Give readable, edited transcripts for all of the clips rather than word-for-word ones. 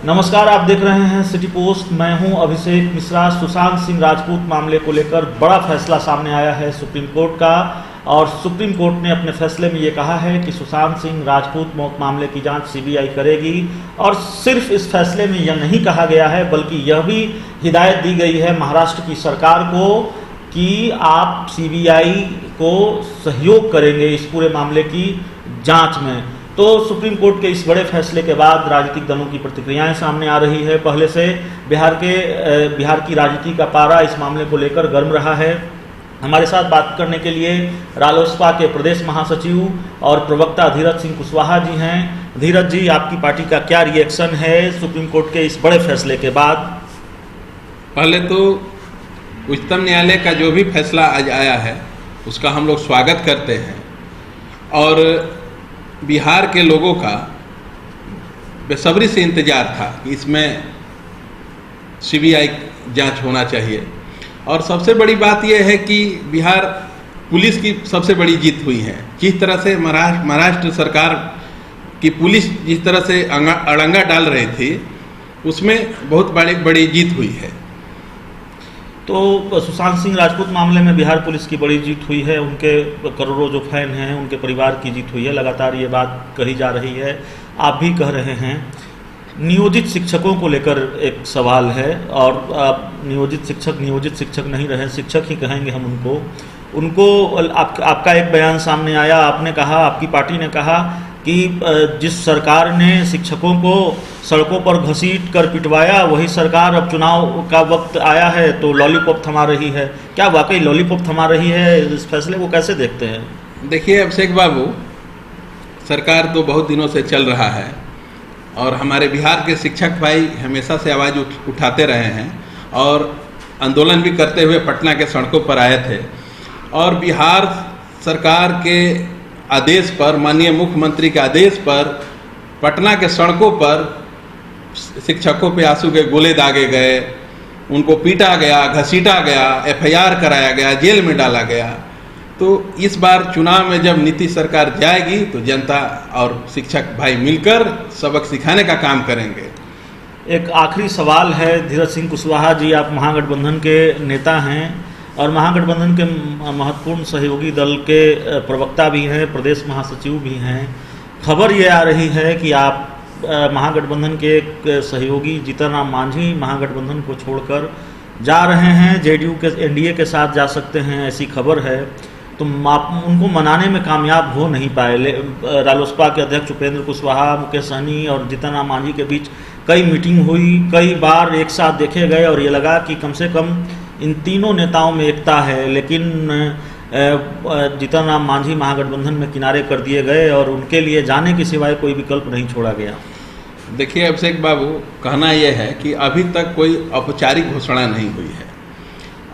नमस्कार, आप देख रहे हैं सिटी पोस्ट। मैं हूं अभिषेक मिश्रा। सुशांत सिंह राजपूत मामले को लेकर बड़ा फैसला सामने आया है सुप्रीम कोर्ट का, और सुप्रीम कोर्ट ने अपने फैसले में ये कहा है कि सुशांत सिंह राजपूत मौत मामले की जांच सीबीआई करेगी। और सिर्फ इस फैसले में यह नहीं कहा गया है, बल्कि यह भी हिदायत दी गई है महाराष्ट्र की सरकार को कि आप सीबीआई को सहयोग करेंगे इस पूरे मामले की जांच में। तो सुप्रीम कोर्ट के इस बड़े फैसले के बाद राजनीतिक दलों की प्रतिक्रियाएं सामने आ रही है। पहले से बिहार की राजनीति का पारा इस मामले को लेकर गर्म रहा है। हमारे साथ बात करने के लिए रालोसपा के प्रदेश महासचिव और प्रवक्ता धीरज सिंह कुशवाहा जी हैं। धीरज जी, आपकी पार्टी का क्या रिएक्शन है सुप्रीम कोर्ट के इस बड़े फैसले के बाद? पहले तो उच्चतम न्यायालय का जो भी फैसला आज आया है उसका हम लोग स्वागत करते हैं, और बिहार के लोगों का बेसब्री से इंतजार था कि इसमें सीबीआई जांच होना चाहिए। और सबसे बड़ी बात यह है कि बिहार पुलिस की सबसे बड़ी जीत हुई है। जिस तरह से महाराष्ट्र सरकार की पुलिस जिस तरह से अड़ंगा डाल रही थी, उसमें बहुत बड़ी जीत हुई है। तो सुशांत सिंह राजपूत मामले में बिहार पुलिस की बड़ी जीत हुई है, उनके करोड़ों जो फैन हैं उनके परिवार की जीत हुई है, लगातार ये बात कही जा रही है, आप भी कह रहे हैं। नियोजित शिक्षकों को लेकर एक सवाल है, और नियोजित शिक्षक नहीं रहे, शिक्षक ही कहेंगे हम उनको आपका एक बयान सामने आया। आपने कहा, आपकी पार्टी ने कहा कि जिस सरकार ने शिक्षकों को सड़कों पर घसीट कर पिटवाया, वही सरकार अब चुनाव का वक्त आया है तो लॉलीपॉप थमा रही है। क्या वाकई लॉलीपॉप थमा रही है? इस फैसले को कैसे देखते हैं? देखिए अभिषेक बाबू, सरकार तो बहुत दिनों से चल रहा है, और हमारे बिहार के शिक्षक भाई हमेशा से आवाज़ उठाते रहे हैं, और आंदोलन भी करते हुए पटना के सड़कों पर आए थे। और बिहार सरकार के आदेश पर, माननीय मुख्यमंत्री के आदेश पर, पटना के सड़कों पर शिक्षकों पे आंसू के गोले दागे गए, उनको पीटा गया, घसीटा गया, एफआईआर कराया गया, जेल में डाला गया। तो इस बार चुनाव में जब नीतीश सरकार जाएगी तो जनता और शिक्षक भाई मिलकर सबक सिखाने का काम करेंगे। एक आखिरी सवाल है धीरज सिंह कुशवाहा जी, आप महागठबंधन के नेता हैं और महागठबंधन के महत्वपूर्ण सहयोगी दल के प्रवक्ता भी हैं, प्रदेश महासचिव भी हैं। खबर ये आ रही है कि आप महागठबंधन के एक सहयोगी जीतन राम मांझी महागठबंधन को छोड़कर जा रहे हैं, जेडीयू के एनडीए के साथ जा सकते हैं, ऐसी खबर है। तो आप उनको मनाने में कामयाब हो नहीं पाए। रालोसपा के अध्यक्ष उपेंद्र कुशवाहा, मुकेश सहनी और जीतन राम मांझी के बीच कई मीटिंग हुई, कई बार एक साथ देखे गए, और ये लगा कि कम से कम इन तीनों नेताओं में एकता है। लेकिन जीतन राम मांझी महागठबंधन में किनारे कर दिए गए और उनके लिए जाने के सिवाय कोई विकल्प नहीं छोड़ा गया। देखिए अभिषेक बाबू, कहना यह है कि अभी तक कोई औपचारिक घोषणा नहीं हुई है,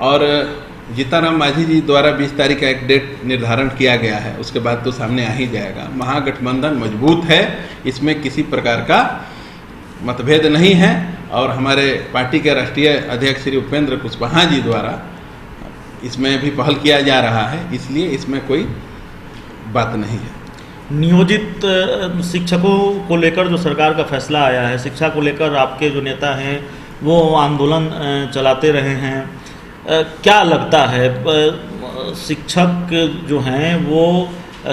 और जीतन राम मांझी जी द्वारा 20 तारीख का एक डेट निर्धारण किया गया है, उसके बाद तो सामने आ ही जाएगा। महागठबंधन मजबूत है, इसमें किसी प्रकार का मतभेद नहीं है, और हमारे पार्टी के राष्ट्रीय अध्यक्ष श्री उपेंद्र कुशवाहा जी द्वारा इसमें भी पहल किया जा रहा है, इसलिए इसमें कोई बात नहीं है। नियोजित शिक्षकों को लेकर जो सरकार का फैसला आया है, शिक्षा को लेकर आपके जो नेता हैं वो आंदोलन चलाते रहे हैं, क्या लगता है शिक्षक जो हैं वो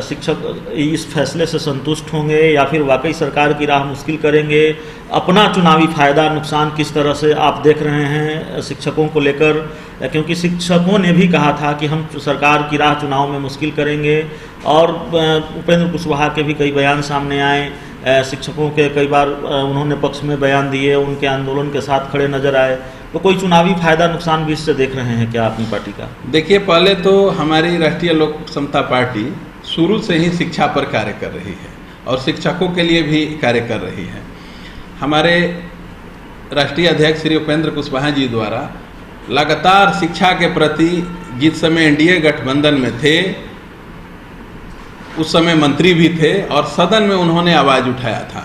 शिक्षक इस फैसले से संतुष्ट होंगे या फिर वाकई सरकार की राह मुश्किल करेंगे? अपना चुनावी फायदा नुकसान किस तरह से आप देख रहे हैं शिक्षकों को लेकर? क्योंकि शिक्षकों ने भी कहा था कि हम सरकार की राह चुनाव में मुश्किल करेंगे, और उपेंद्र कुशवाहा के भी कई बयान सामने आए, शिक्षकों के कई बार उन्होंने पक्ष में बयान दिए, उनके आंदोलन के साथ खड़े नजर आए। तो कोई चुनावी फायदा नुकसान भी इससे देख रहे हैं क्या अपनी पार्टी का? देखिए, पहले तो हमारी राष्ट्रीय लोक समता पार्टी शुरू से ही शिक्षा पर कार्य कर रही है, और शिक्षकों के लिए भी कार्य कर रही है। हमारे राष्ट्रीय अध्यक्ष श्री उपेंद्र कुशवाहा जी द्वारा लगातार शिक्षा के प्रति, जिस समय एनडीए गठबंधन में थे उस समय मंत्री भी थे, और सदन में उन्होंने आवाज़ उठाया था,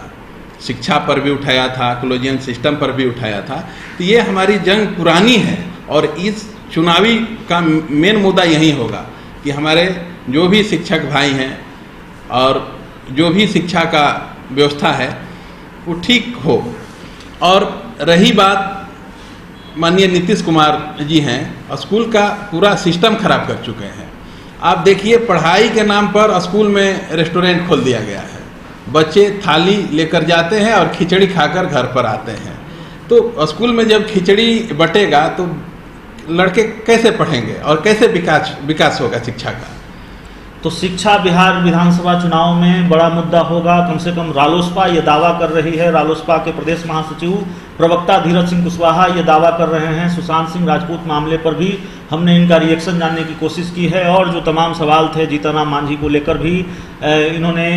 शिक्षा पर भी उठाया था, कॉलेजियन सिस्टम पर भी उठाया था। तो ये हमारी जंग पुरानी है, और इस चुनावी का मेन मुद्दा यही होगा कि हमारे जो भी शिक्षक भाई हैं और जो भी शिक्षा का व्यवस्था है वो ठीक हो। और रही बात माननीय नीतीश कुमार जी हैं, स्कूल का पूरा सिस्टम खराब कर चुके हैं। आप देखिए, पढ़ाई के नाम पर स्कूल में रेस्टोरेंट खोल दिया गया है, बच्चे थाली लेकर जाते हैं और खिचड़ी खाकर घर पर आते हैं। तो स्कूल में जब खिचड़ी बटेगा तो लड़के कैसे पढ़ेंगे और कैसे विकास होगा शिक्षा का? तो शिक्षा बिहार विधानसभा चुनाव में बड़ा मुद्दा होगा। कम से कम रालोसपा ये दावा कर रही है, रालोसपा के प्रदेश महासचिव प्रवक्ता धीरज सिंह कुशवाहा ये दावा कर रहे हैं। सुशांत सिंह राजपूत मामले पर भी हमने इनका रिएक्शन जानने की कोशिश की है और जो तमाम सवाल थे जीतनराम मांझी को लेकर भी इन्होंने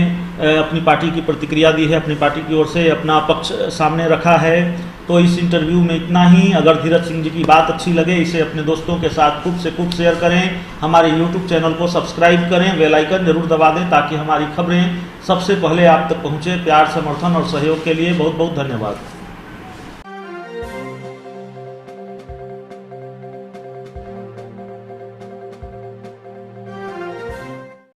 अपनी पार्टी की प्रतिक्रिया दी है, अपनी पार्टी की ओर से अपना पक्ष सामने रखा है। तो इस इंटरव्यू में इतना ही। अगर धीरज सिंह जी की बात अच्छी लगे इसे अपने दोस्तों के साथ खूब से खूब शेयर करें, हमारे यूट्यूब चैनल को सब्सक्राइब करें, बेल आइकन जरूर दबा दें ताकि हमारी खबरें सबसे पहले आप तक पहुँचे। प्यार, समर्थन और सहयोग के लिए बहुत बहुत धन्यवाद।